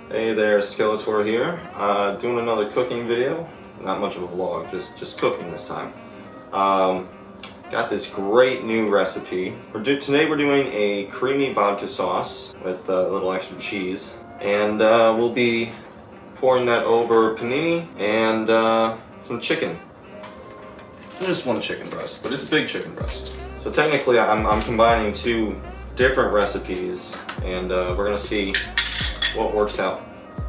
Hey there, Skeletor here. Doing another cooking video. Not much of a vlog, just cooking this time. Got this great new recipe. Today we're doing a creamy vodka sauce with a little extra cheese. And we'll be pouring that over panini and some chicken. Just one chicken breast, but it's a big chicken breast. So technically I'm combining two different recipes, and we're gonna see what works out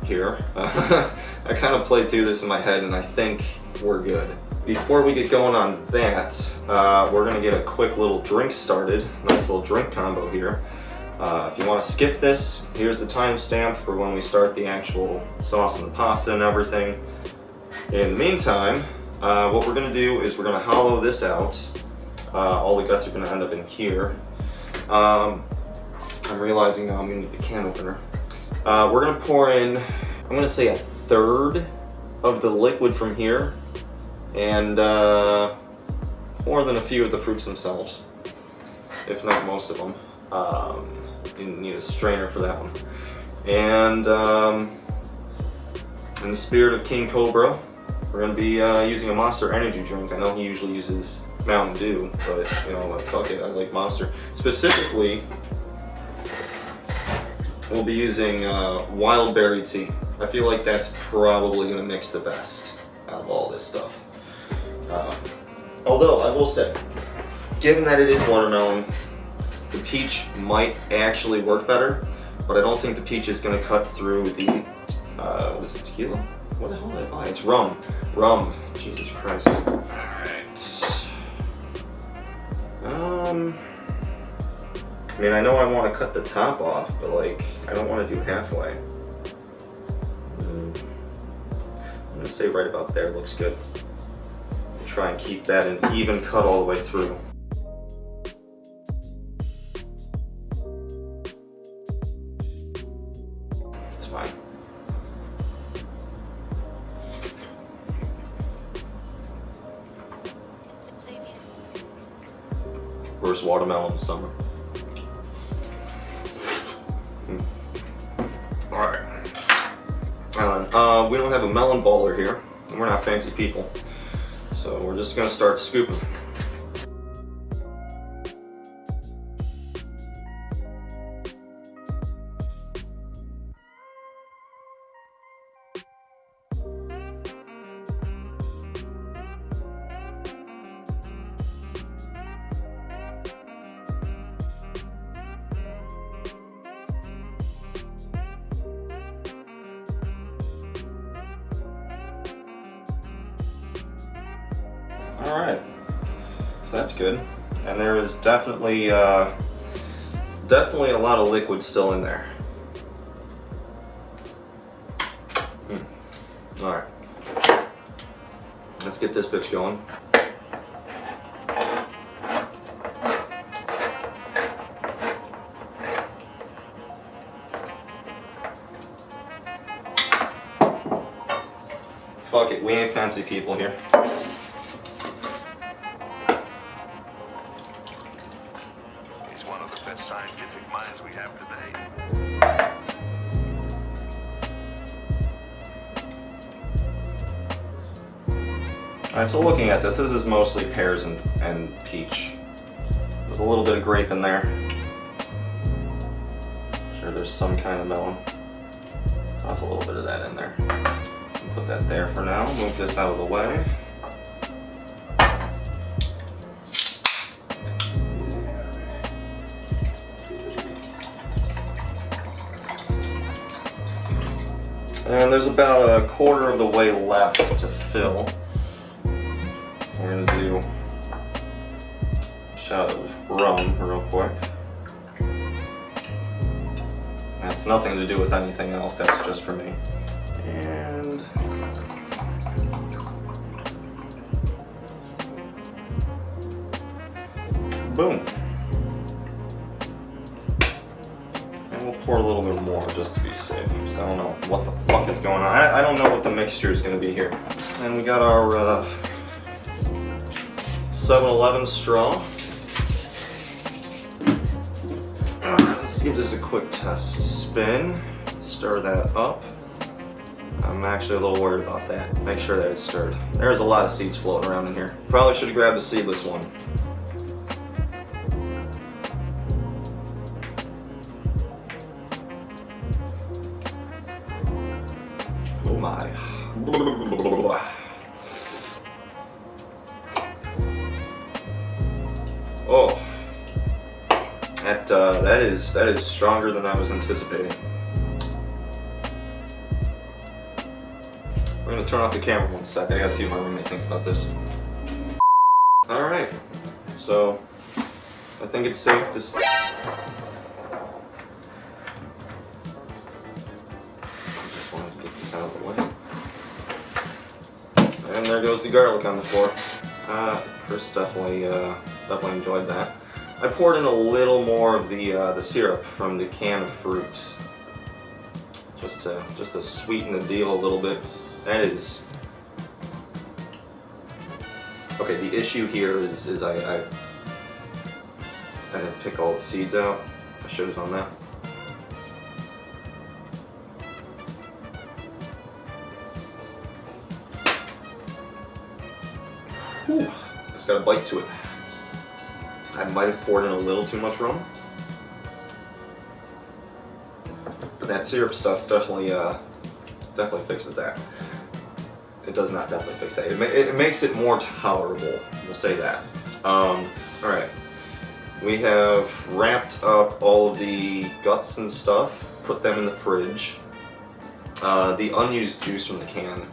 here. I kind of played through this in my head and I think we're good. Before we get going on that, we're gonna get a quick little drink started. Nice little drink combo here. If you want to skip this, here's the timestamp for when we start the actual sauce and the pasta and everything. In the meantime, what we're gonna do is we're gonna hollow this out. All the guts are gonna end up in here. I'm realizing now I'm gonna need the can opener. We're gonna pour in, I'm gonna say a third of the liquid from here, and more than a few of the fruits themselves, if not most of them. You need a strainer for that one. And in the spirit of King Cobra, we're gonna be using a Monster energy drink. I know he usually uses Mountain Dew, but you know, fuck it, I like Monster. Specifically, we'll be using wild berry tea. I feel like that's probably gonna mix the best out of all this stuff. Although I will say, given that it is watermelon, the peach might actually work better, but I don't think the peach is gonna cut through the, what is it, tequila? What the hell did I buy? It's rum. Rum. Jesus Christ. Alright. I mean, I know I want to cut the top off, but like, I don't want to do halfway. I'm gonna say right about there looks good. Try and keep that an even cut all the way through. It's fine. Worst watermelon in the summer. Alright. We don't have a melon baller here, and we're not fancy people. So we're just gonna start scooping. All right, so that's good. And there is definitely a lot of liquid still in there. All right, let's get this bitch going. Fuck it, we ain't fancy people here. Scientific minds we have today. Alright, so looking at this is mostly pears and peach. There's a little bit of grape in there. Sure, there's some kind of melon. Toss a little bit of that in there. Put that there for now. Move this out of the way. And there's about a quarter of the way left to fill. So we're gonna do a shot of rum real quick. That's nothing to do with anything else, that's just for me. And boom. We'll pour a little bit more just to be safe. So I don't know what the fuck is going on. I don't know what the mixture is going to be here. And we got our 7-Eleven straw. Let's give this a quick test spin. Let's stir that up. I'm actually a little worried about that. Make sure that it's stirred. There's a lot of seeds floating around in here. Probably should have grabbed a seedless one. Oh my. Oh. That is stronger than I was anticipating. We're gonna turn off the camera one sec. I gotta see what my roommate thinks about this. Alright. So I think it's safe to I just wanted to get this out of the way. And there goes the garlic on the floor. Chris definitely enjoyed that. I poured in a little more of the syrup from the can of fruit, just to sweeten the deal a little bit. That is okay. The issue here is I didn't pick all the seeds out. I should have done that. Whew, it's got a bite to it. I might have poured in a little too much rum, but that syrup stuff definitely fixes that. It does not definitely fix that. It makes it more tolerable. We'll say that. All right, we have wrapped up all of the guts and stuff. Put them in the fridge. The unused juice from the can,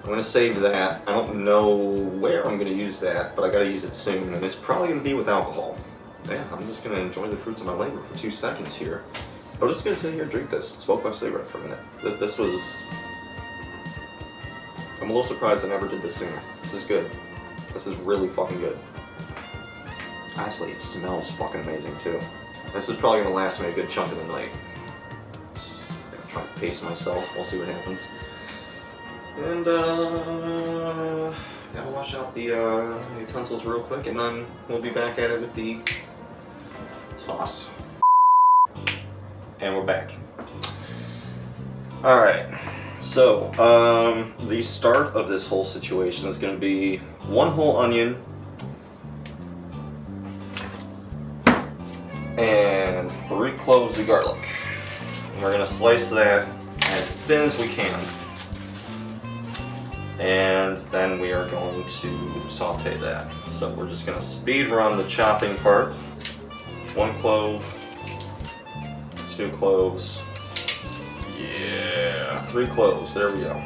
I'm gonna save that. I don't know where I'm gonna use that, but I gotta use it soon, and it's probably gonna be with alcohol. Yeah, I'm just gonna enjoy the fruits of my labor for 2 seconds here. I'm just gonna sit here and drink this, smoke my cigarette for a minute. I'm a little surprised I never did this sooner. This is good. This is really fucking good. Actually, it smells fucking amazing too. This is probably gonna last me a good chunk of the night. I'm gonna try and pace myself, we'll see what happens. And gotta wash out the utensils real quick, and then we'll be back at it with the sauce. And we're back. Alright, so the start of this whole situation is going to be 1 whole onion and 3 cloves of garlic. And we're going to slice that as thin as we can. And then we are going to saute that. So we're just going to speed run the chopping part. 1 clove, 2 cloves, yeah, 3 cloves, there we go.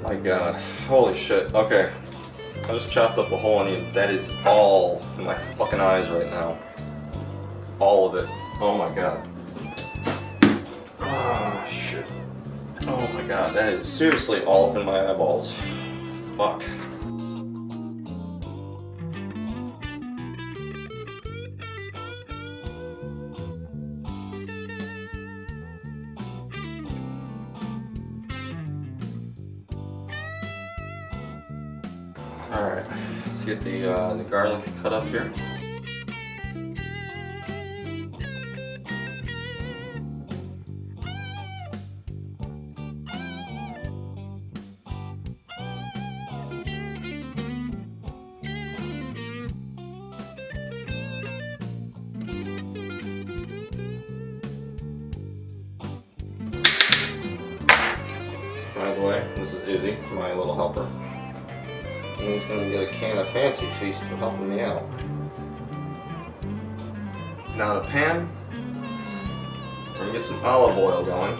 My god, holy shit. Okay, I just chopped up a whole onion. That is all in my fucking eyes right now. All of it. Oh my god. Ah, shit. Oh my god, that is seriously all up in my eyeballs. Fuck. Alright, let's get the garlic cut up here. By the way, this is Izzy, my little helper. He's gonna get a can of Fancy Feast for helping me out. Now the pan, we're gonna get some olive oil going.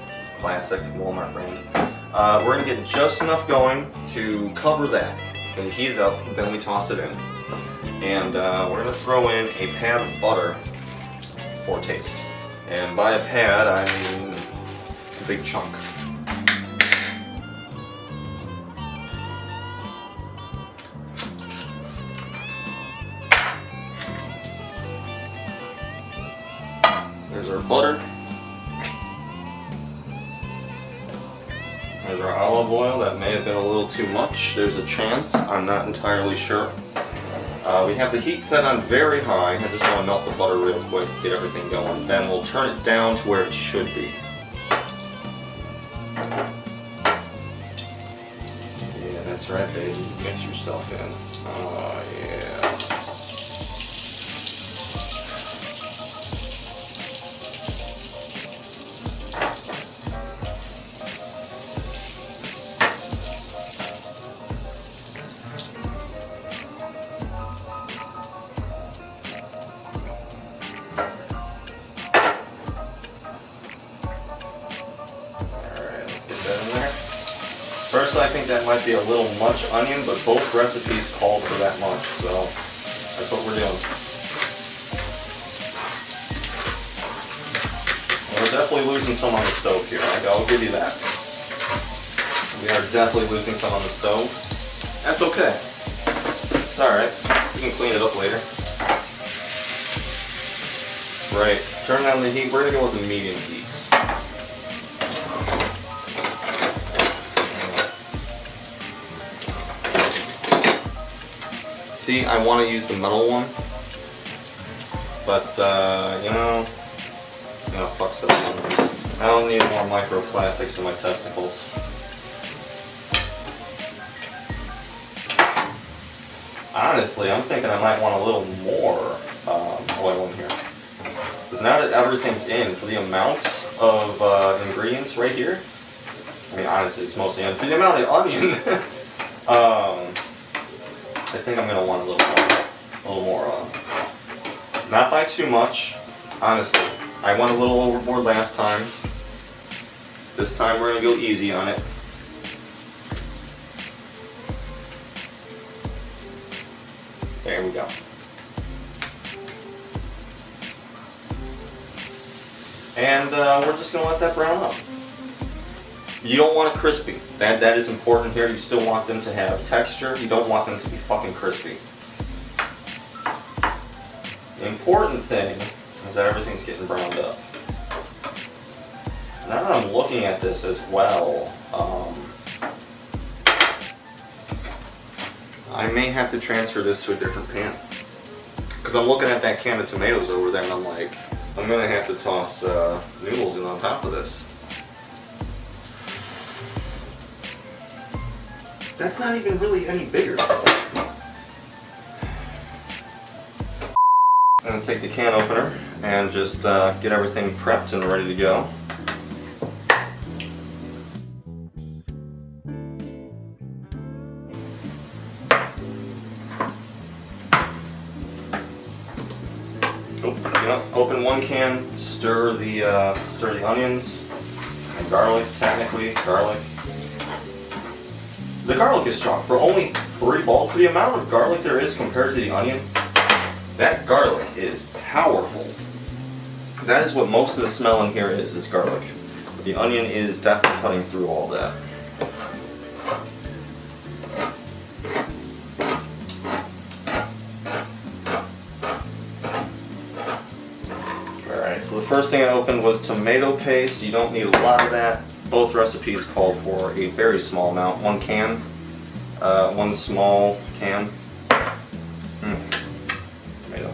This is classic Walmart brand. We're gonna get just enough going to cover that. Gonna heat it up, then we toss it in. And we're gonna throw in a pad of butter for taste. And by a pad, I mean a big chunk. There's our butter. There's our olive oil. That may have been a little too much. There's a chance. I'm not entirely sure. We have the heat set on very high. I just want to melt the butter real quick, get everything going. Then we'll turn it down to where it should be. Yeah, that's right, baby. Mix yourself in. Oh, yeah. First, I think that might be a little much onion, but both recipes called for that much, so that's what we're doing. We're definitely losing some on the stove here, I'll give you that. We are definitely losing some on the stove. That's okay. It's alright. We can clean it up later. Right, turn on the heat. We're going to go with the medium heats. See, I want to use the metal one, but fuck stuff. I don't need more microplastics in my testicles. Honestly, I'm thinking I might want a little more oil in here. Because now that everything's in, for the amounts of ingredients right here, I mean, honestly, it's mostly in. For the amount of onion, I think I'm gonna want a little more. Not by too much, honestly. I went a little overboard last time. This time we're gonna go easy on it. There we go. And we're just gonna let that brown up. You don't want it crispy. That is important here. You still want them to have texture. You don't want them to be fucking crispy. The important thing is that everything's getting browned up. Now that I'm looking at this as well, I may have to transfer this to a different pan. Because I'm looking at that can of tomatoes over there and I'm like, I'm going to have to toss noodles in on top of this. That's not even really any bigger. I'm going to take the can opener and just get everything prepped and ready to go. Open one can, stir the onions and garlic. Technically, garlic. The garlic is strong for only for the amount of garlic there is compared to the onion. That garlic is powerful. That is what most of the smell in here is garlic. But the onion is definitely cutting through all that. Alright, so the first thing I opened was tomato paste. You don't need a lot of that. Both recipes called for a very small amount. One can, one small can. Tomato.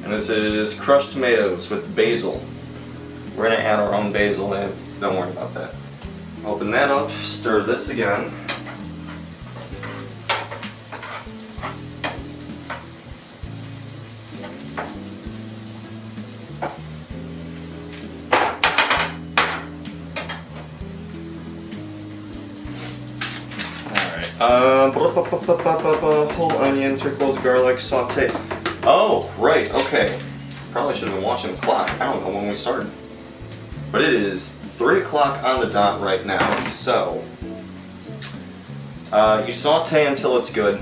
And this is crushed tomatoes with basil. We're gonna add our own basil in. Don't worry about that. Open that up, stir this again. Whole onion, 3 cloves of garlic, saute. Oh, right, okay. Probably should have been watching the clock. I don't know when we started. But it is 3 o'clock on the dot right now. So, you saute until it's good.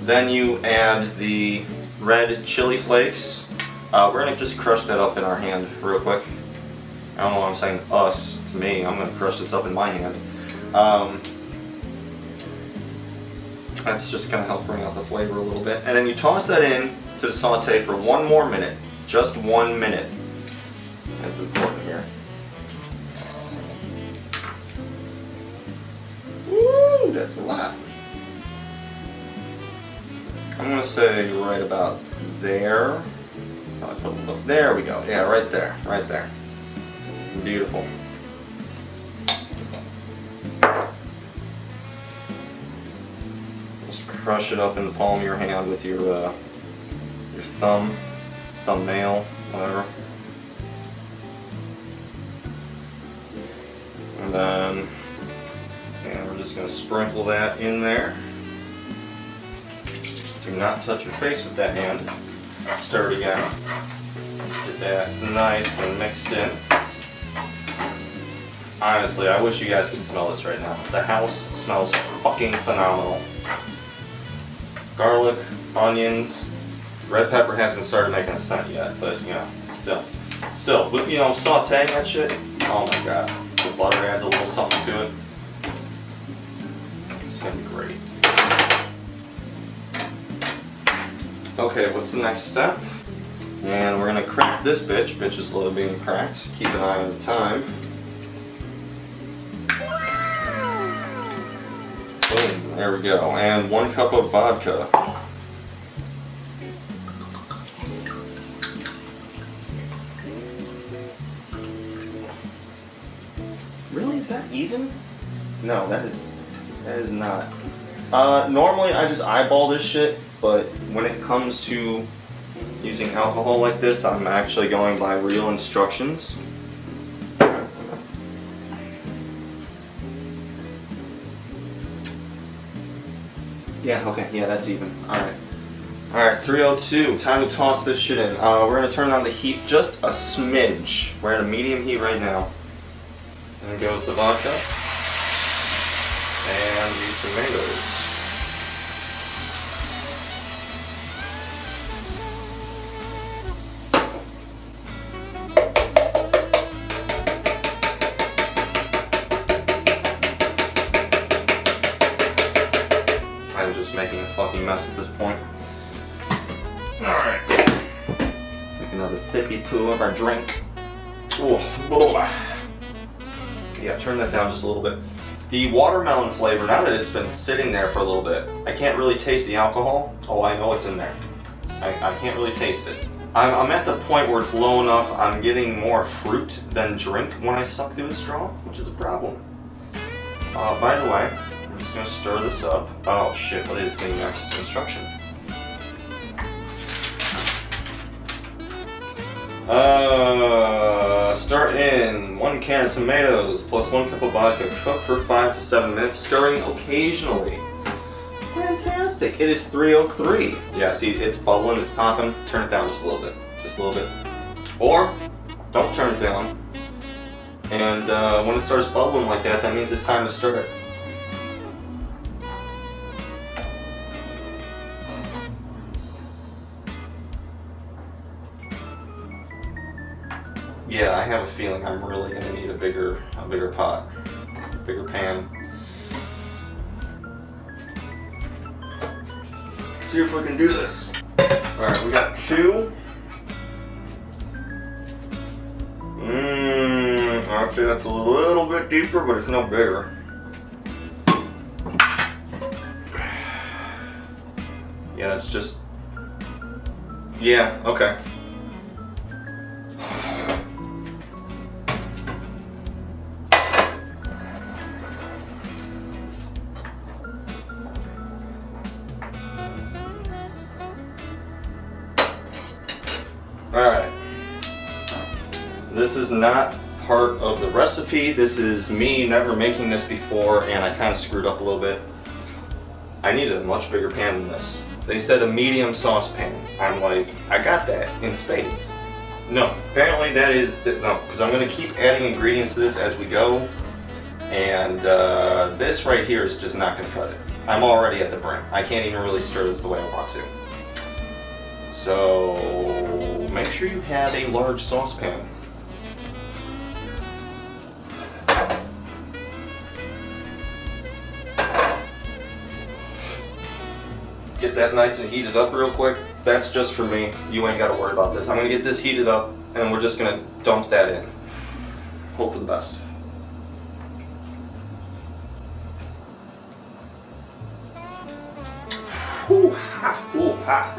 Then you add the red chili flakes. We're gonna just crush that up in our hand real quick. I don't know why I'm saying us, it's me. I'm gonna crush this up in my hand. That's just gonna help bring out the flavor a little bit. And then you toss that in to the saute for 1 more minute. Just 1 minute. That's important here. Woo, that's a lot. I'm gonna say right about there. There we go. Yeah, right there. Right there. Beautiful. Just crush it up in the palm of your hand with your thumbnail, whatever. And then, we're just gonna sprinkle that in there. Do not touch your face with that hand. Stir it again. Get that nice and mixed in. Honestly, I wish you guys could smell this right now. The house smells fucking phenomenal. Garlic, onions, red pepper hasn't started making a scent yet, but you know, still, you know, sauteing that shit. Oh my god, the butter adds a little something to it. It's gonna be great. Okay, what's the next step? And we're gonna crack this bitch. Bitch is slowly being cracked. Keep an eye on the time. Boom, there we go. And 1 cup of vodka. Really, is that even? No, that is not. Normally I just eyeball this shit, but when it comes to using alcohol like this, I'm actually going by real instructions. Yeah, okay, yeah, that's even. Alright. Alright, 302. Time to toss this shit in. We're going to turn on the heat just a smidge. We're at a medium heat right now. And then goes the vodka. And the tomatoes. I'm just making a fucking mess at this point. Alright. Make another sippy poo of our drink. Ooh. Yeah, turn that down just a little bit. The watermelon flavor, now that it's been sitting there for a little bit, I can't really taste the alcohol. Oh, I know it's in there. I can't really taste it. I'm at the point where it's low enough, I'm getting more fruit than drink when I suck through the straw, which is a problem. By the way, I'm just going to stir this up. Oh shit, what is the next instruction? Start in 1 can of tomatoes plus 1 cup of vodka. Cook for 5 to 7 minutes, stirring occasionally. Fantastic. It is 3:03. Yeah, see, it's bubbling, it's popping. Turn it down just a little bit. Just a little bit. Or, don't turn it down. And when it starts bubbling like that, that means it's time to stir it. Yeah, I have a feeling I'm really gonna need a bigger pot, bigger pan. See if we can do this. All right, we got 2. I'd say that's a little bit deeper, but it's no bigger. Yeah, that's just. Yeah, okay. Alright, this is not part of the recipe. This is me never making this before, and I kind of screwed up a little bit. I needed a much bigger pan than this. They said a medium saucepan. I'm like, I got that in spades. No, apparently that is, no, because I'm going to keep adding ingredients to this as we go. And this right here is just not going to cut it. I'm already at the brim. I can't even really stir this the way I want to. So make sure you have a large saucepan. Get that nice and heated up real quick. That's just for me. You ain't got to worry about this. I'm going to get this heated up and we're just going to dump that in. Hope for the best. Ooh, ha, ooh, ha.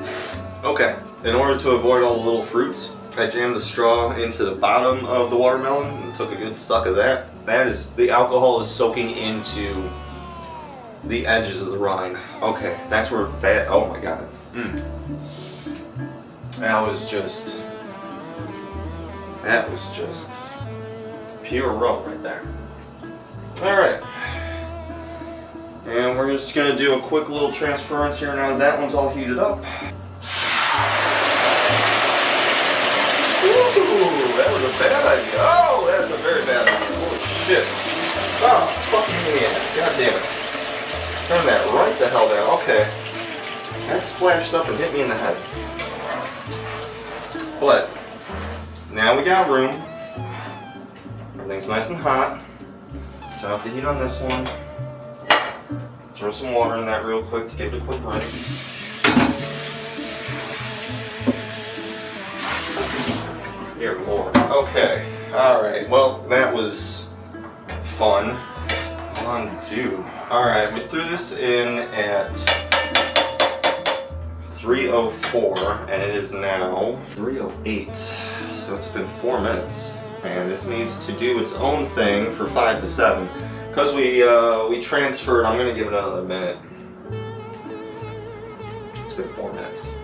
Okay, in order to avoid all the little fruits, I jammed the straw into the bottom of the watermelon and took a good suck of that. That is, the alcohol is soaking into the edges of the rind. Okay, that's where that, oh my god. That was just pure rub right there. Alright. And we're just going to do a quick little transference here now that that one's all heated up. Ooh, that was a bad idea. Oh, that's a very bad idea. Holy shit. Oh, fucking yes. God damn it. Turn that right the hell down. Okay. That splashed up and hit me in the head. But, now we got room. Everything's nice and hot. Turn up the heat on this one. Throw some water in that real quick to give it a quick rinse. Dear Lord. Okay. Alright. Well, that was fun. Undo. Alright, we threw this in at 3:04 and it is now 3:08. So it's been 4 minutes. And this needs to do its own thing for 5 to 7. Because we transferred, I'm going to give it another minute. It's been 4 minutes.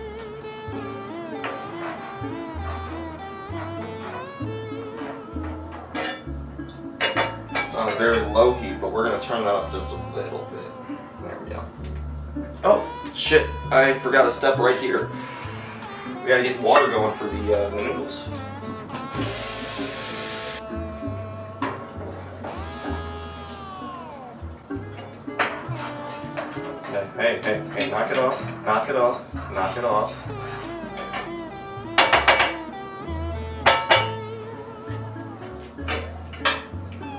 It's on a very low heat, but we're going to turn that up just a little bit. There we go. Oh, shit. I forgot a step right here. We got to get water going for the noodles. Hey, knock it off, knock it off, knock it off.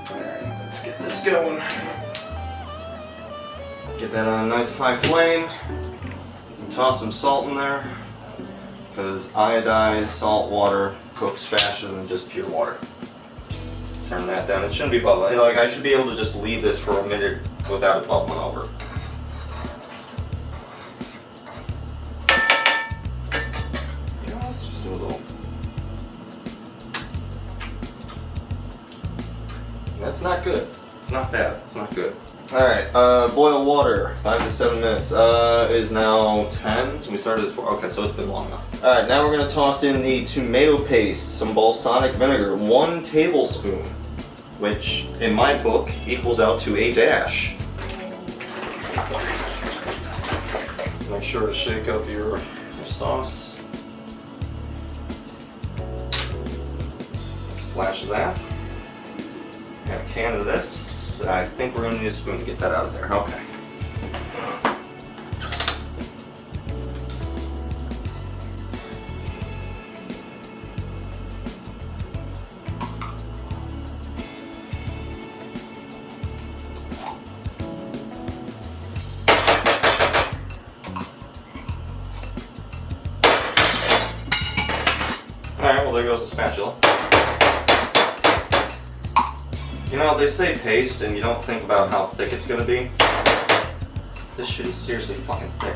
Alright, let's get this going. Get that on a nice high flame. Toss some salt in there, because iodized salt water cooks faster than just pure water. Turn that down. It shouldn't be bubbling. Like, I should be able to just leave this for a minute without it bubbling over. That's not good. It's not bad. It's not good. Alright, boil water, 5 to 7 minutes. Is now 10, so we started at 4. Okay, so it's been long enough. Alright, now we're going to toss in the tomato paste, some balsamic vinegar, 1 tablespoon, which in my book equals out to a dash. Make sure to shake up your sauce. Splash that. Got a can of this. I think we're going to need a spoon to get that out of there. Okay. Alright, well there goes the spatula. You know, they say paste and you don't think about how thick it's gonna be. This shit is seriously fucking thick.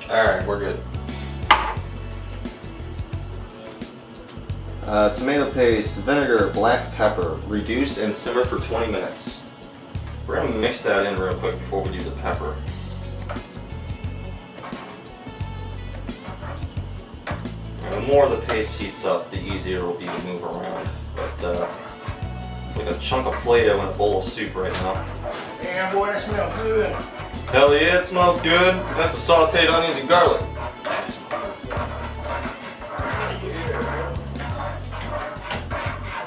Alright, we're good. Tomato paste, vinegar, black pepper. Reduce and simmer for 20 minutes. We're going to mix that in real quick before we do the pepper. more the paste heats up, the easier it will be to move around. But it's like a chunk of Play-Doh in a bowl of soup right now. Yeah, boy, that smells good. Hell yeah, it smells good. That's the sauteed onions and garlic.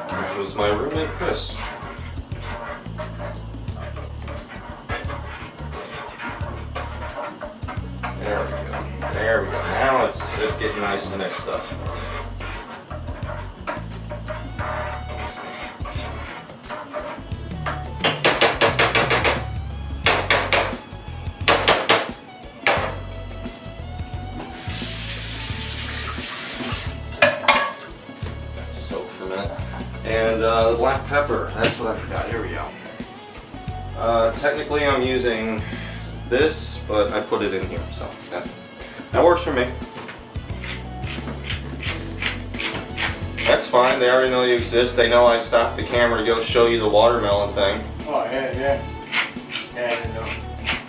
That was my roommate Chris. There we go. There we go. Now it's getting nice and mixed up. That's soak for a minute. And the black pepper. That's what I forgot. Here we go. Technically, I'm using this, but I put it in here, so that works for me. That's fine. They already know you exist. They know I stopped the camera to go show you the watermelon thing. Oh, yeah. Yeah, I didn't know.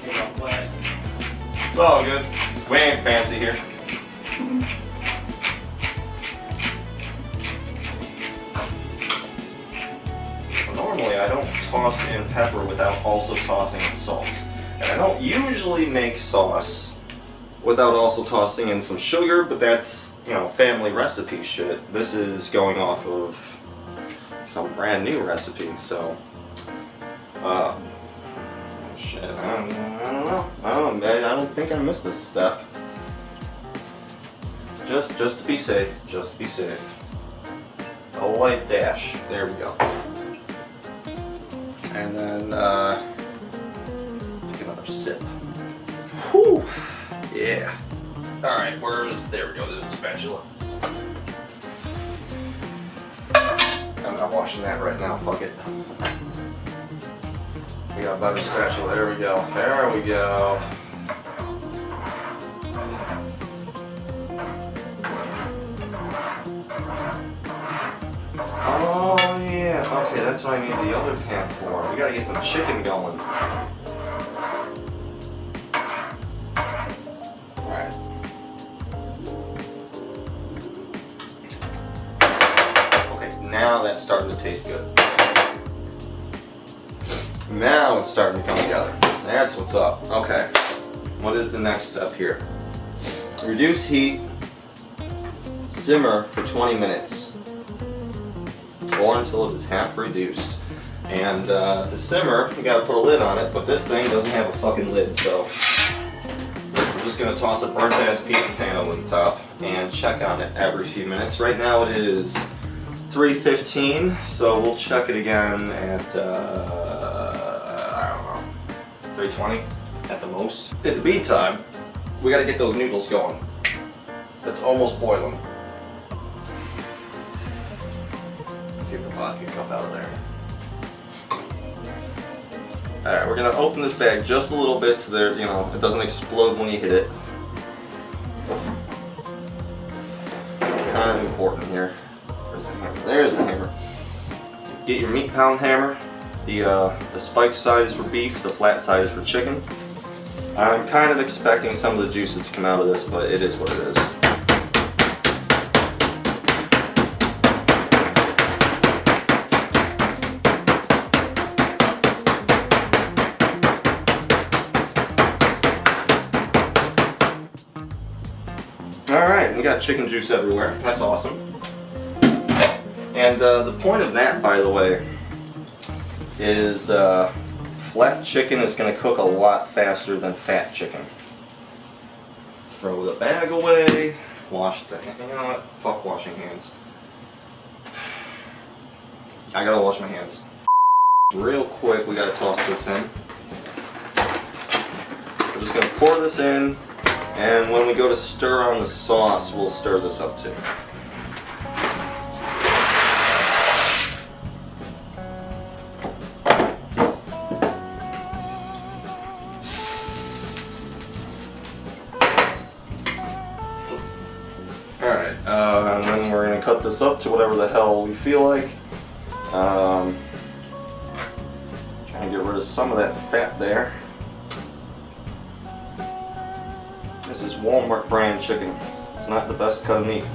Get off glass. It's all good. We ain't fancy here. Normally, I don't toss in pepper without also tossing in salt. And I don't usually make sauce without also tossing in some sugar, but that's, you know, family recipe shit. This is going off of some brand new recipe, so shit, I don't know. I don't think I missed this step. Just to be safe, just to be safe. A light dash. There we go. And then take another sip. Whew. Yeah. All right. There we go. There's a spatula. I'm not washing that right now. Fuck it. We got a better spatula. There we go. There we go. Oh yeah. Okay, that's what I need the other pan for. We gotta get some chicken going. Alright. Okay, now that's starting to taste good. Now it's starting to come together. That's what's up. Okay. What is the next step here? Reduce heat. Simmer for 20 minutes. Or until it is half reduced. And to simmer, you gotta put a lid on it, but this thing doesn't have a fucking lid, so we're just gonna toss a burnt ass pizza pan over the top and check on it every few minutes. Right now it is 3:15, so we'll check it again at I don't know, 3:20 at the most. In the meantime, we gotta get those noodles going. That's almost boiling. See if the vodka can come out of there. Alright, we're gonna open this bag just a little bit so there, you know, it doesn't explode when you hit it. It's kind of important here. Where's the hammer? There's the hammer. Get your meat pound hammer. The spiked side is for beef, the flat side is for chicken. I'm kind of expecting some of the juices to come out of this, but it is what it is. Alright, we got chicken juice everywhere. That's awesome. And the point of that, by the way, is flat chicken is going to cook a lot faster than fat chicken. Throw the bag away. Wash the hands. You know what? Fuck washing hands. I gotta wash my hands. Real quick, we gotta toss this in. We're just gonna pour this in. And when we go to stir on the sauce, we'll stir this up too. Alright, and then we're going to cut this up to whatever the hell we feel like. Trying to get rid of some of that fat there. This is Walmart brand chicken. It's not the best cut of meat.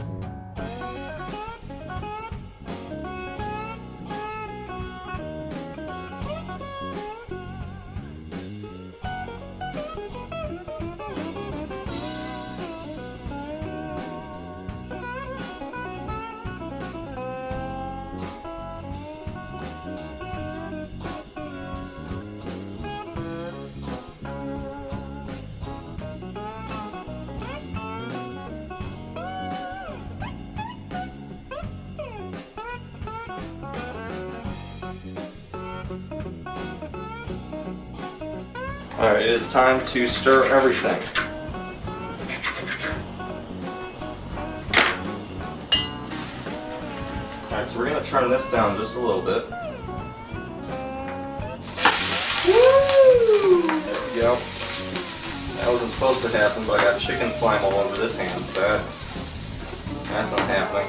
Alright, it is time to stir everything. Alright, so we're going to turn this down just a little bit. Woo! There we go. That wasn't supposed to happen, but I got chicken slime all over this hand, so that's not happening.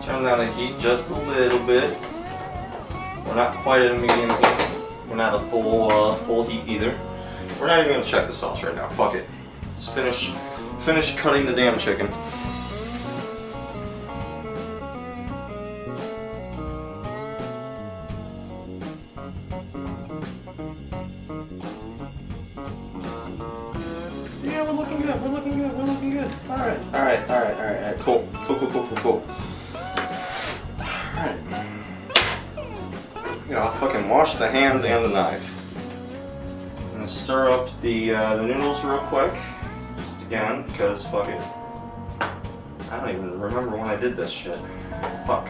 Turn down the heat just a little bit. We're not quite at a medium heat. We're not a full heat either. We're not even gonna check the sauce right now. Fuck it. Just finish cutting the damn chicken. Yeah, we're looking good. We're looking good. We're looking good. All right. Cool. Alright. You know, I'll fucking wash the hands and the knife. I'm gonna stir up the noodles real quick. Just again, because fuck it. I don't even remember when I did this shit. Fuck.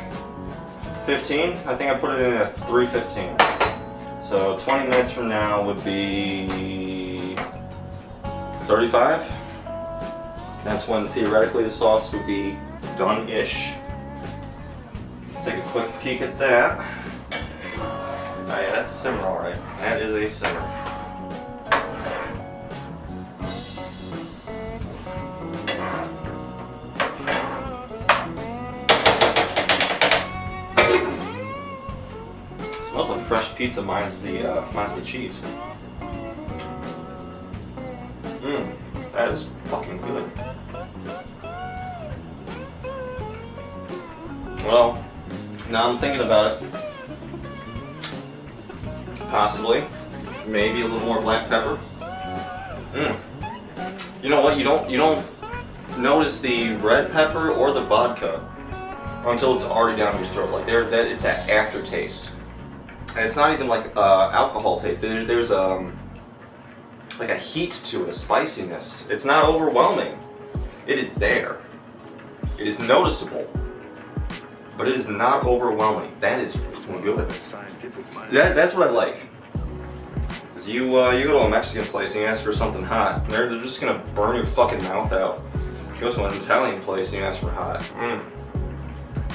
15? I think I put it in at 3:15. So 20 minutes from now would be 35. That's when theoretically the sauce would be done-ish. Let's take a quick peek at that. Oh yeah, that's a simmer, alright. That is a simmer. It smells like fresh pizza minus the cheese. That is fucking good. Well, now I'm thinking about it. Possibly, maybe a little more black pepper. You know what? You don't notice the red pepper or the vodka until it's already down your throat. Like it's that aftertaste, and it's not even like alcohol taste. There's like a heat to it, a spiciness. It's not overwhelming. It is there. It is noticeable, but it is not overwhelming. That is good. That's what I like. Cause you go to a Mexican place and you ask for something hot, and they're just gonna burn your fucking mouth out. You go to an Italian place and you ask for hot.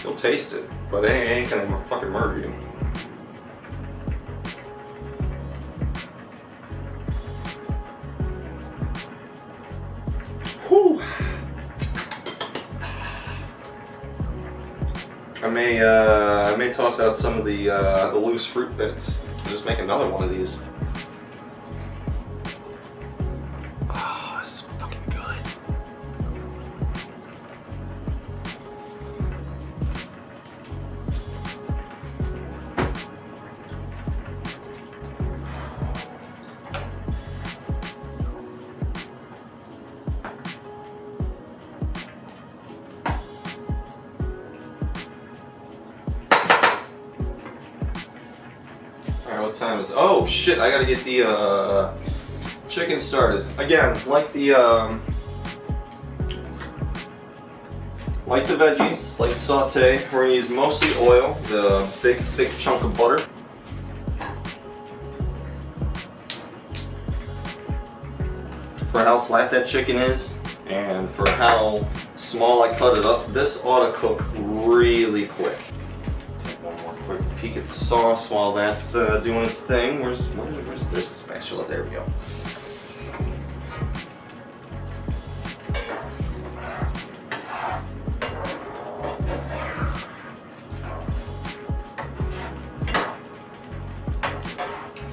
You'll taste it, but it ain't gonna fucking murder you. Whew. I may toss out some of the loose fruit bits. Just make another one of these. Ah, this is fucking good. What time is it? Oh shit, I gotta get the chicken started. Again, like the veggies, like the saute, we're gonna use mostly oil, the big thick chunk of butter. For how flat that chicken is, and for how small I cut it up, this ought to cook really quick. Quick peek at the sauce while that's doing its thing. Where's this spatula? There we go.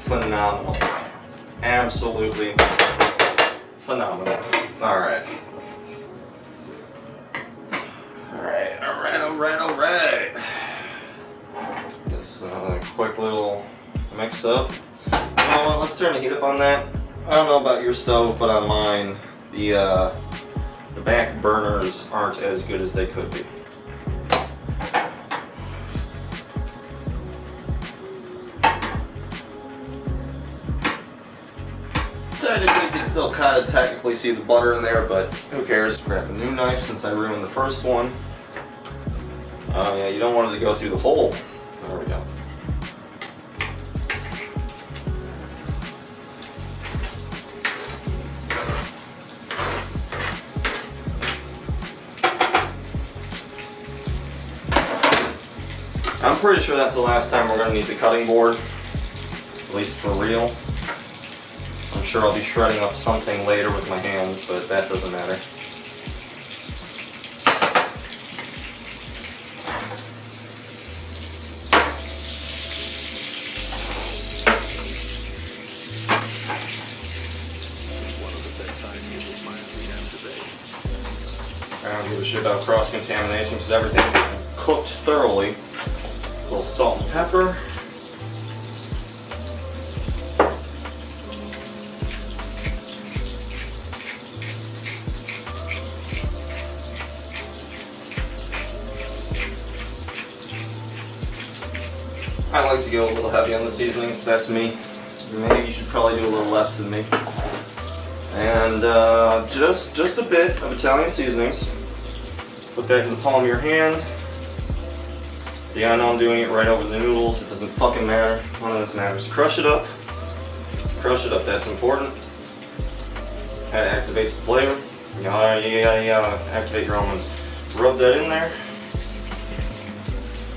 Phenomenal. Absolutely phenomenal. Alright. Alright. Just a quick little mix up. You know what, let's turn the heat up on that. I don't know about your stove, but on mine, the back burners aren't as good as they could be. Technically, you can still kind of technically see the butter in there, but who cares? Grab a new knife since I ruined the first one. Yeah, you don't want it to go through the hole. pretty sure that's the last time we're going to need the cutting board, at least for real. I'm sure I'll be shredding up something later with my hands, but that doesn't matter. One of the best ideas minds we have today. I don't give a shit about cross-contamination because everything's getting cooked thoroughly. A little salt and pepper. I like to go a little heavy on the seasonings, but that's me. Maybe you should probably do a little less than me. And just a bit of Italian seasonings. Put that in the palm of your hand. Yeah, I know I'm doing it right over the noodles. It doesn't fucking matter. None of this matters. Crush it up. Crush it up. That's important. That activates the flavor. You gotta activate your almonds. Rub that in there.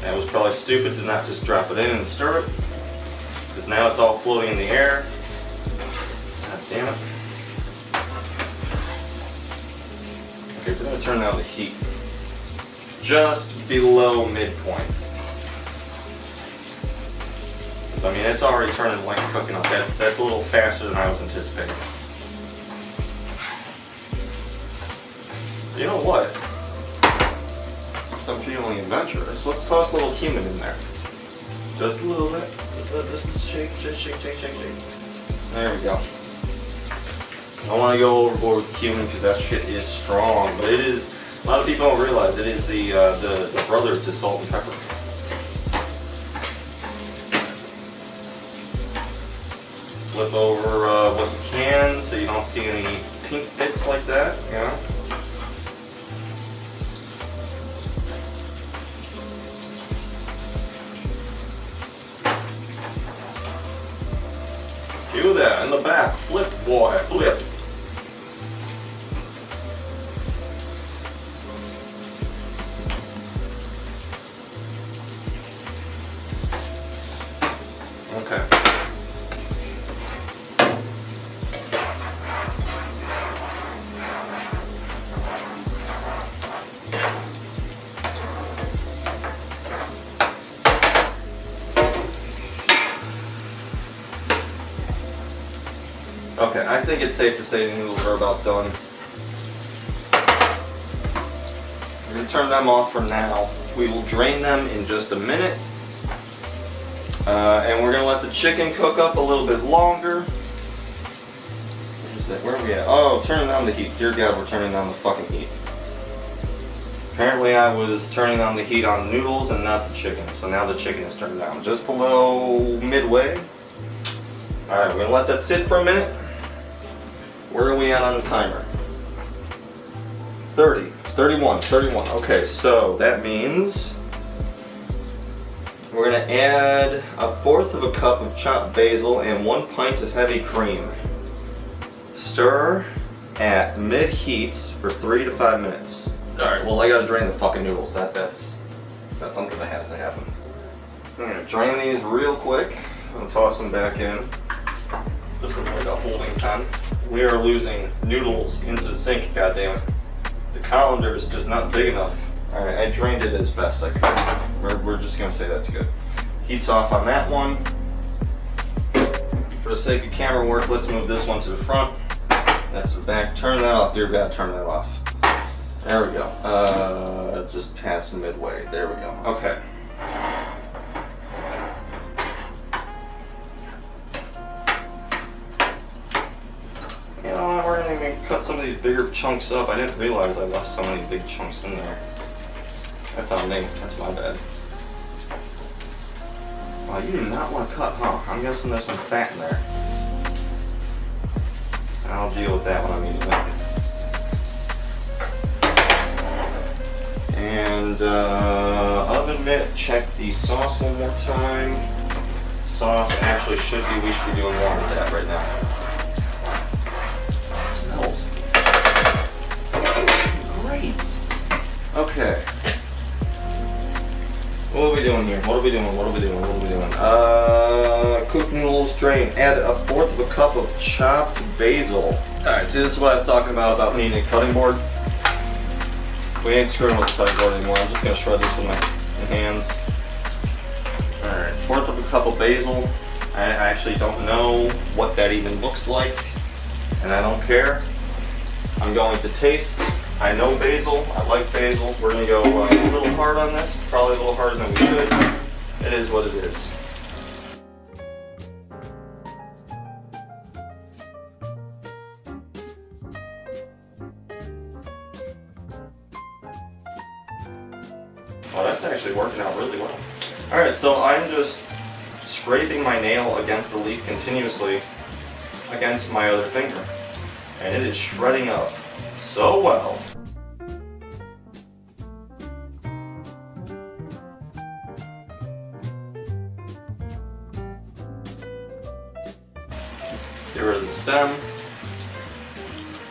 That was probably stupid to not just drop it in and stir it, because now it's all floating in the air. God damn it. Okay, we're going to turn down the heat just below midpoint. So, I mean, it's already turning like cooking up. That's a little faster than I was anticipating. You know what? I'm feeling adventurous. Let's toss a little cumin in there. Just a little bit. Just shake. There we go. I don't want to go overboard with cumin because that shit is strong, but it is. A lot of people don't realize it is the brother to salt and pepper. Flip over what you can so you don't see any pink bits like that. Yeah. Do that in the back. Flip, boy, flip. Okay. Okay, I think it's safe to say the noodles are about done. We're going to turn them off for now. We will drain them in just a minute. And we're going to let the chicken cook up a little bit longer. Where are we at? Oh, turning down the heat. Dear God, we're turning down the fucking heat. Apparently I was turning on the heat on noodles and not the chicken. So now the chicken is turned down just below midway. Alright, we're going to let that sit for a minute. Where are we at on the timer? 30, 31. Okay, so that means we're going to add 1/4 of a cup of chopped basil and 1 pint of heavy cream. Stir at mid-heat for 3 to 5 minutes. Alright, well I gotta drain the fucking noodles. That's something that has to happen. I'm gonna drain these real quick and toss them back in. This looks like a holding pen. We are losing noodles into the sink, goddammit. The colander is just not big enough. Alright, I drained it as best I could. We're just gonna say that's good. Heat's off on that one. For the sake of camera work, let's move this one to the front. That's the back. Turn that off, dear God, turn that off. There we go. Just past midway. There we go. Okay. You know, we're gonna cut some of these bigger chunks up. I didn't realize I left so many big chunks in there. That's on me. That's my bad. Oh, you do not want to cut, huh? I'm guessing there's some fat in there. I'll deal with that when I'm eating it. And oven mitt, check the sauce one more time. Sauce actually we should be doing more with that right now. It smells great. Okay. What are we doing doing here? What are we doing? Cooked noodles, drain. Add 1/4 of a cup of chopped basil. Alright, see, this is what I was talking about needing a cutting board. We ain't screwing with the cutting board anymore. I'm just gonna shred this with my hands. Alright, 1/4 of a cup of basil. I actually don't know what that even looks like, and I don't care. I'm going to taste. I know basil. I like basil. We're gonna go a little hard on this. Probably a little harder than we should. It is what it is. Oh, that's actually working out really well. Alright, so I'm just scraping my nail against the leaf continuously against my other finger. And it is shredding up so well. Get rid of the stem.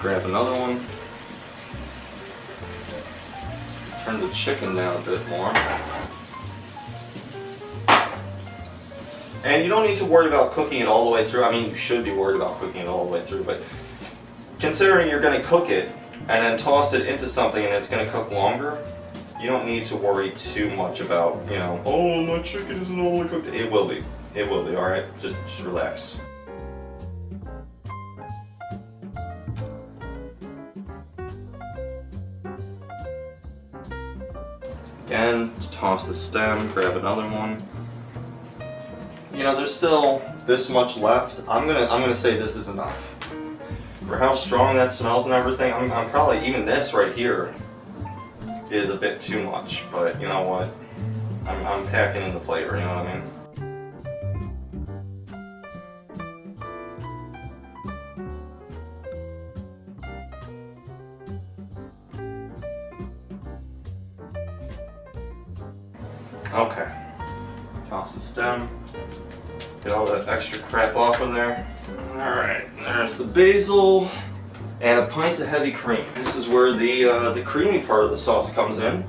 Grab another one. Turn the chicken down a bit more. And you don't need to worry about cooking it all the way through. I mean, you should be worried about cooking it all the way through, but considering you're going to cook it and then toss it into something and it's going to cook longer, you don't need to worry too much about, you know, oh, my chicken isn't all the way cooked. It will be. It will be, alright? Just relax. Again, toss the stem, grab another one. You know, there's still this much left. I'm gonna say this is enough. For how strong that smells and everything, I'm probably, even this right here is a bit too much, but you know what? I'm packing in the flavor, you know what I mean? Okay, toss the stem, get all that extra crap off of there. Alright, there's the basil, and a pint of heavy cream. This is where the creamy part of the sauce comes in.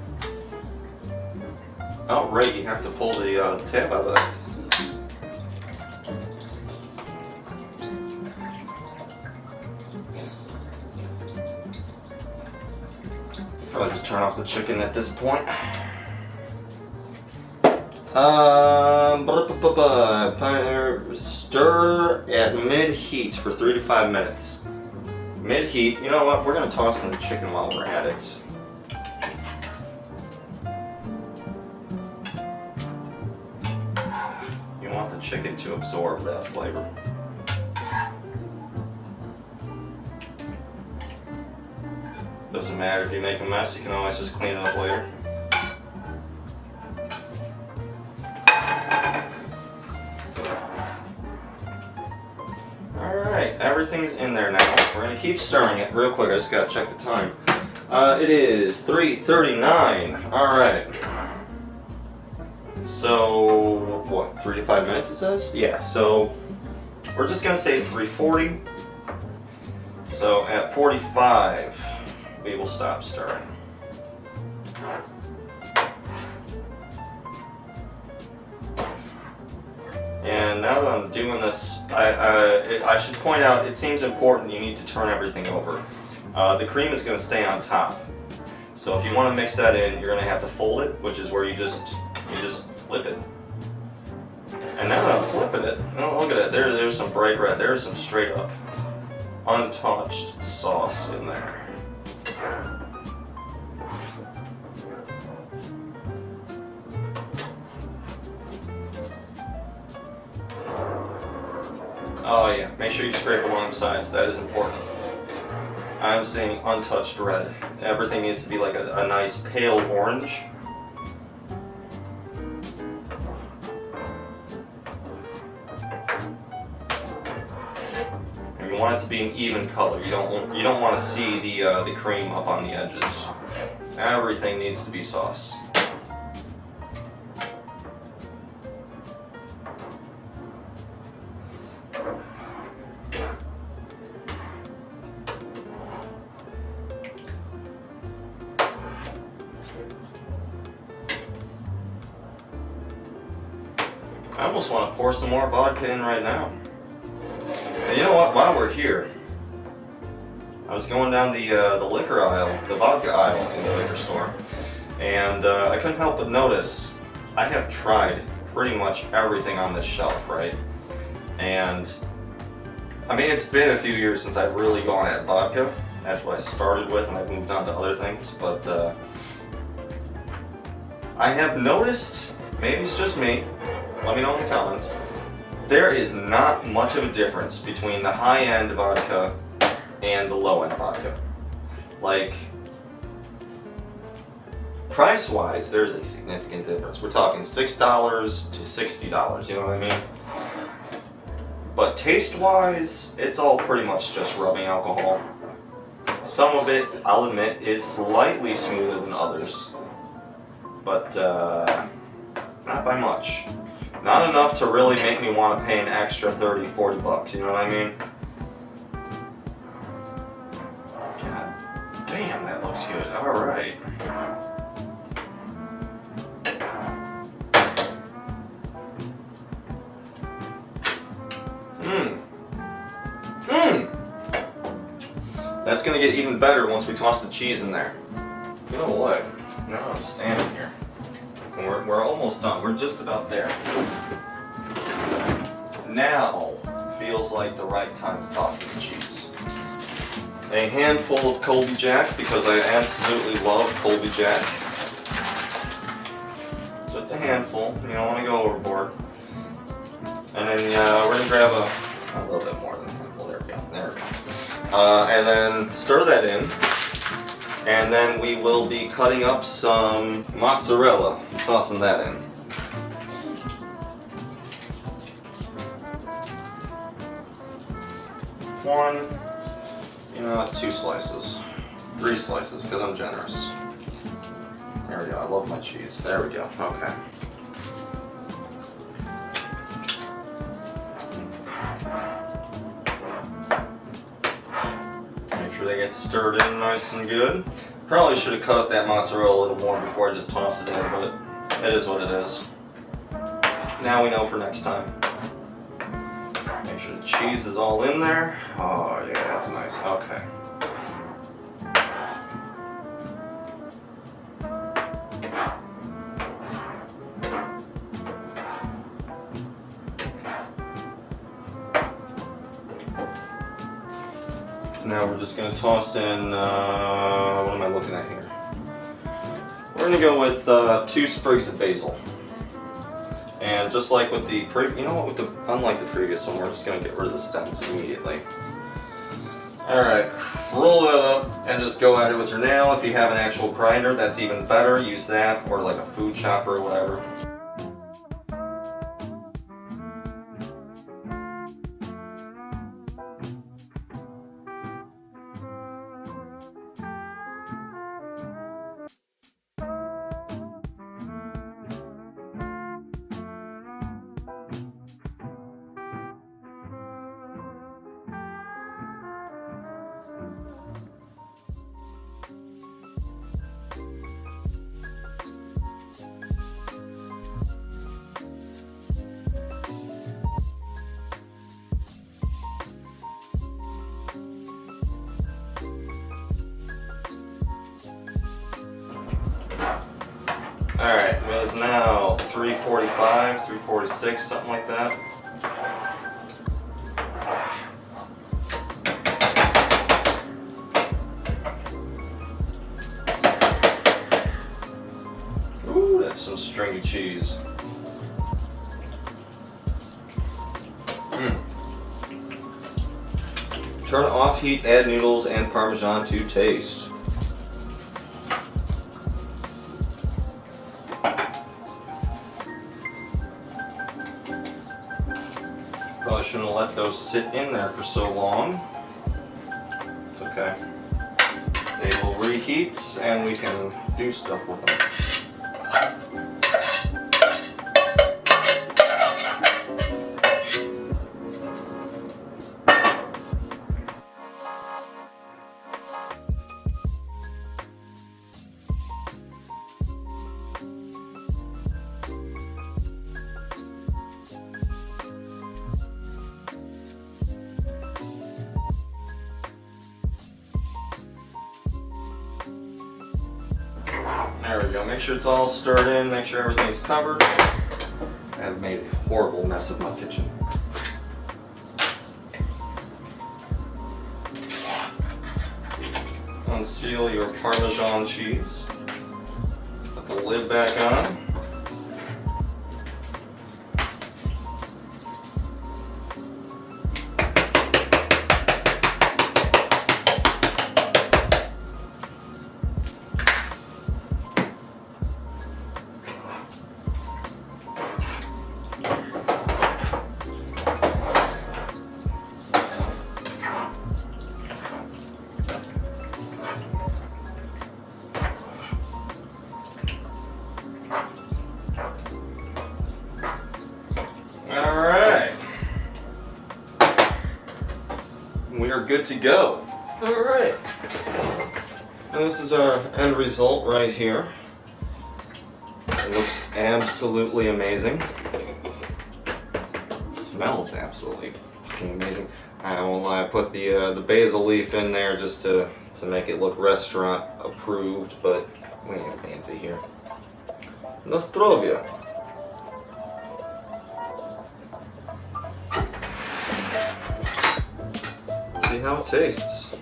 Oh, right, you have to pull the tab out of that. Probably just turn off the chicken at this point. Stir at mid-heat for 3 to 5 minutes. Mid-heat, you know what, we're going to toss in the chicken while we're at it. You want the chicken to absorb that flavor. Doesn't matter if you make a mess, you can always just clean it up later. Everything's in there now. We're going to keep stirring it real quick. I just got to check the time. It is 3:39. Alright. So, what, 3 to 5 minutes it says? Yeah, so we're just going to say it's 3:40. So at 45, we will stop stirring. And now that I'm doing this, I should point out, it seems important, you need to turn everything over. The cream is going to stay on top. So if you want to mix that in, you're going to have to fold it, which is where you just flip it. And now that I'm flipping it, oh, look at it, there's some bright red, there's some straight up untouched sauce in there. Oh yeah, make sure you scrape along the sides, that is important. I'm seeing untouched red. Everything needs to be like a nice pale orange. And you want it to be an even color. You don't want to see the cream up on the edges. Everything needs to be sauce. I almost want to pour some more vodka in right now. And you know what? While we're here, I was going down the liquor aisle, the vodka aisle in the liquor store, and I couldn't help but notice I have tried pretty much everything on this shelf, right? And I mean, it's been a few years since I've really gone at vodka. That's what I started with, and I've moved on to other things. But I have noticed, maybe it's just me, let me know in the comments, there is not much of a difference between the high-end vodka and the low-end vodka. Like, price-wise, there's a significant difference. We're talking $6 to $60, you know what I mean? But taste-wise, it's all pretty much just rubbing alcohol. Some of it, I'll admit, is slightly smoother than others. But not by much. Not enough to really make me want to pay an extra 30, 40 bucks, you know what I mean? God damn, that looks good. Alright. That's gonna get even better once we toss the cheese in there. You know what? Now I'm standing here. And we're almost done. We're just about there. Now feels like the right time to toss in the cheese. A handful of Colby Jack, because I absolutely love Colby Jack. Just a handful. You don't want to go overboard. And then we're gonna grab a little bit more than a handful. There we go. There we go. And then stir that in. And then we will be cutting up some mozzarella, tossing that in. One, you know, 2 slices. 3 slices, because I'm generous. There we go, I love my cheese. There we go, okay. They get stirred in nice and good. Probably should have cut up that mozzarella a little more before I just tossed it in, but it is what it is. Now we know for next time. Make sure the cheese is all in there. Oh yeah, that's nice. Okay. Now we're just going to toss in, what am I looking at here? We're going to go with 2 sprigs of basil. And just like with the, unlike the previous one, we're just going to get rid of the stems immediately. Alright, roll that up and just go at it with your nail. If you have an actual grinder, that's even better. Use that, or like a food chopper or whatever. Alright, it is now 3:45, 3:46, something like that. Ooh, that's some stringy cheese. Turn off heat, add noodles and Parmesan to taste. Probably shouldn't have let those sit in there for so long. It's okay. They will reheat and we can do stuff with them. There we go. Make sure it's all stirred in. Make sure everything's covered. I've made a horrible mess of my kitchen. Unseal your Parmesan cheese. Put the lid back on. Alright. We are good to go. Alright. And this is our end result right here. It looks absolutely amazing. It smells absolutely fucking amazing. I won't lie, I put the basil leaf in there just to make it look restaurant approved, but we ain't fancy here. Nostrovia. See how it tastes.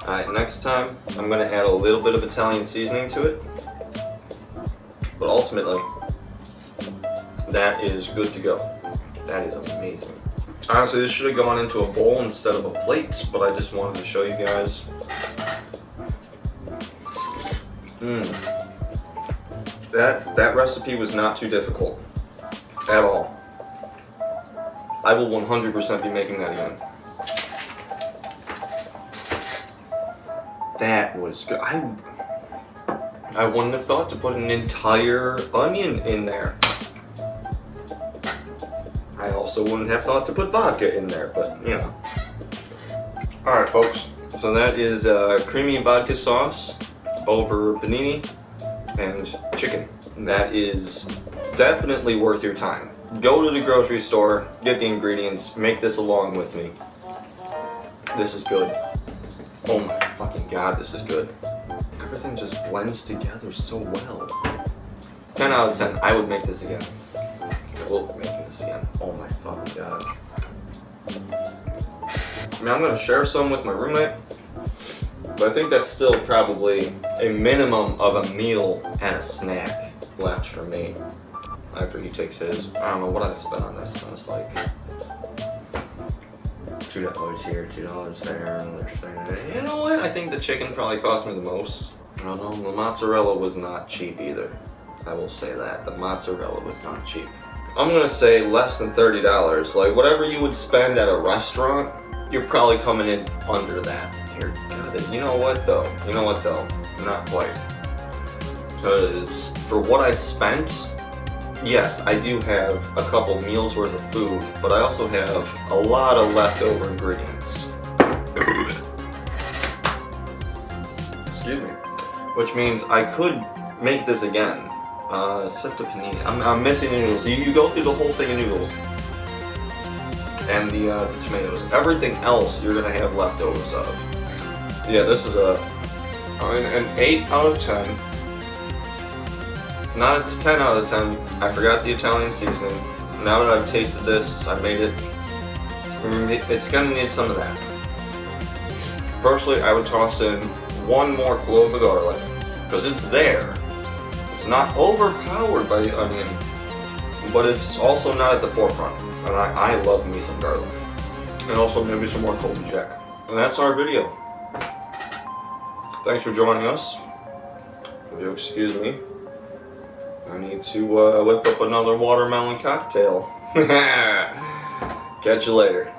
Alright, next time I'm going to add a little bit of Italian seasoning to it, but ultimately that is good to go. That is amazing. Honestly, this should have gone into a bowl instead of a plate, but I just wanted to show you guys. That recipe was not too difficult at all. I will 100% be making that again. That was good. I wouldn't have thought to put an entire onion in there. I also wouldn't have thought to put vodka in there, but you know. Alright folks, so that is creamy vodka sauce over panini and chicken. That is definitely worth your time. Go to the grocery store, get the ingredients, make this along with me. This is good. Oh my fucking god, this is good. Everything just blends together so well. 10 out of 10, I would make this again. I will be making this again. Oh my fucking god. I mean, I'm gonna share some with my roommate, but I think that's still probably a minimum of a meal and a snack left for me after he takes his. I don't know what I spent on this. I was like $2 here, $2 there, another thing. You know what? I think the chicken probably cost me the most. I don't know, the mozzarella was not cheap either. I will say that. The mozzarella was not cheap. I'm gonna say less than $30. Like whatever you would spend at a restaurant, you're probably coming in under that. Here, you know what though? You know what though? Not quite. Because for what I spent, yes, I do have a couple meals worth of food, but I also have a lot of leftover ingredients. Excuse me. Which means I could make this again. Except the panini. I'm missing the noodles. You go through the whole thing of noodles. And the tomatoes. Everything else you're gonna have leftovers of. Yeah, this is an 8 out of 10. It's not a 10 out of 10. I forgot the Italian seasoning. Now that I've tasted this, I made it. It's gonna need some of that. Personally, I would toss in one more clove of garlic, because it's there. It's not overpowered by the onion, but it's also not at the forefront. And I love me some garlic. And also maybe some more Colby Jack. And that's our video. Thanks for joining us. If you'll excuse me, I need to whip up another watermelon cocktail. Catch you later.